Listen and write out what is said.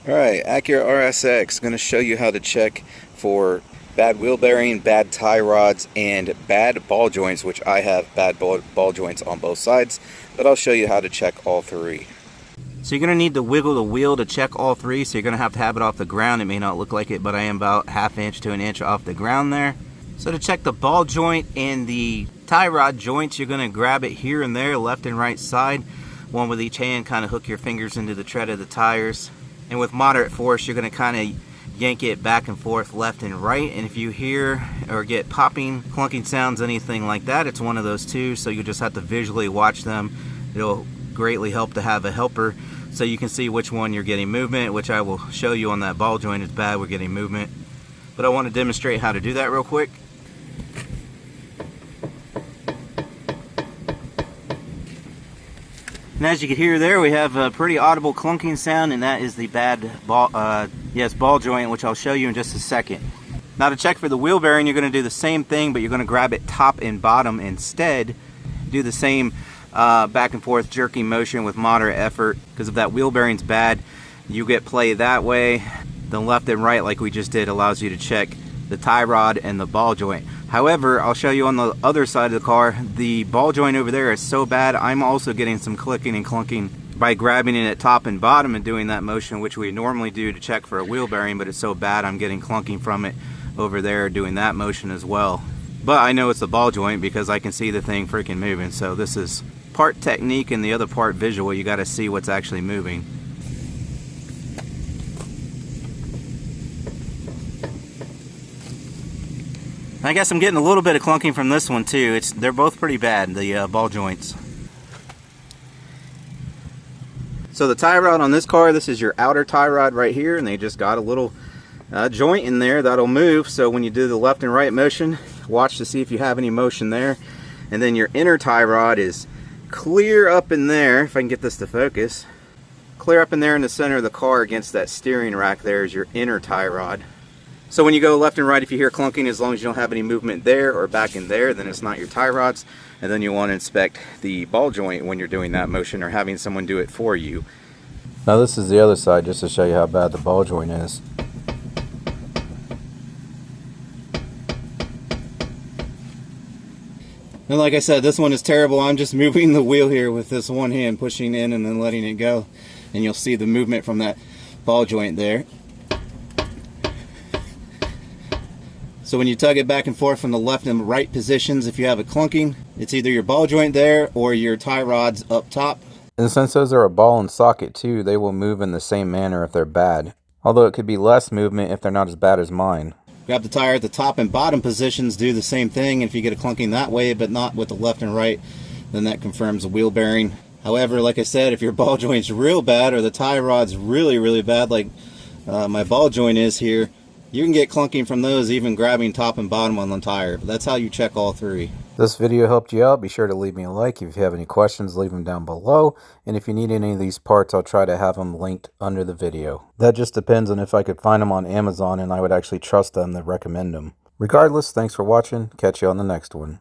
Alright, Acura RSX. Going to show you how to check for bad wheel bearing, bad tie rods, and bad ball joints, which I have bad ball joints on both sides, but I'll show you how to check all three. So you're going to need to wiggle the wheel to check all three, so you're going to have it off the ground. It may not look like it, but I am about ½ inch to an inch off the ground there. So to check the ball joint and the tie rod joints, you're going to grab it here and there, left and right side, one with each hand, kind of hook your fingers into the tread of the tires. And with moderate force, you're going to kind of yank it back and forth, left and right. And if you hear or get popping, clunking sounds, anything like that, it's one of those two. So you just have to visually watch them. It'll greatly help to have a helper so you can see which one you're getting movement, which I will show you on that ball joint. It's bad, we're getting movement. But I want to demonstrate how to do that real quick. And as you can hear there, we have a pretty audible clunking sound, and that is the bad ball joint, which I'll show you in just a second. Now to check for the wheel bearing, you're going to do the same thing, but you're going to grab it top and bottom instead. Do the same back and forth jerking motion with moderate effort, because if that wheel bearing's bad, you get play that way. The left and right, like we just did, allows you to check the tie rod and the ball joint. However, I'll show you on the other side of the car, the ball joint over there is so bad, I'm also getting some clicking and clunking by grabbing it at top and bottom and doing that motion, which we normally do to check for a wheel bearing, but it's so bad I'm getting clunking from it over there doing that motion as well. But I know it's the ball joint because I can see the thing freaking moving. So this is part technique and the other part visual. You got to see what's actually moving. I guess I'm getting a little bit of clunking from this one too. They're both pretty bad, the ball joints. So the tie rod on this car, this is your outer tie rod right here, and they just got a little joint in there that'll move. So when you do the left and right motion, watch to see if you have any motion there. And then your inner tie rod is clear up in there, if I can get this to focus. Clear up in there in the center of the car against that steering rack there is your inner tie rod. So when you go left and right, if you hear clunking, as long as you don't have any movement there or back in there, then it's not your tie rods. And then you want to inspect the ball joint when you're doing that motion or having someone do it for you. Now this is the other side, just to show you how bad the ball joint is. And like I said, this one is terrible. I'm just moving the wheel here with this one hand, pushing in and then letting it go. And you'll see the movement from that ball joint there. So when you tug it back and forth from the left and right positions, if you have a clunking, it's either your ball joint there or your tie rods up top. And since those are a ball and socket too, they will move in the same manner if they're bad. Although it could be less movement if they're not as bad as mine. Grab the tire at the top and bottom positions, do the same thing. If you get a clunking that way, but not with the left and right, then that confirms a wheel bearing. However, like I said, if your ball joint's real bad or the tie rod's really, really bad, like my ball joint is here, you can get clunking from those even grabbing top and bottom on the tire. But that's how you check all three. If this video helped you out, be sure to leave me a like. If you have any questions, leave them down below. And if you need any of these parts, I'll try to have them linked under the video. That just depends on if I could find them on Amazon and I would actually trust them to recommend them. Regardless, thanks for watching. Catch you on the next one.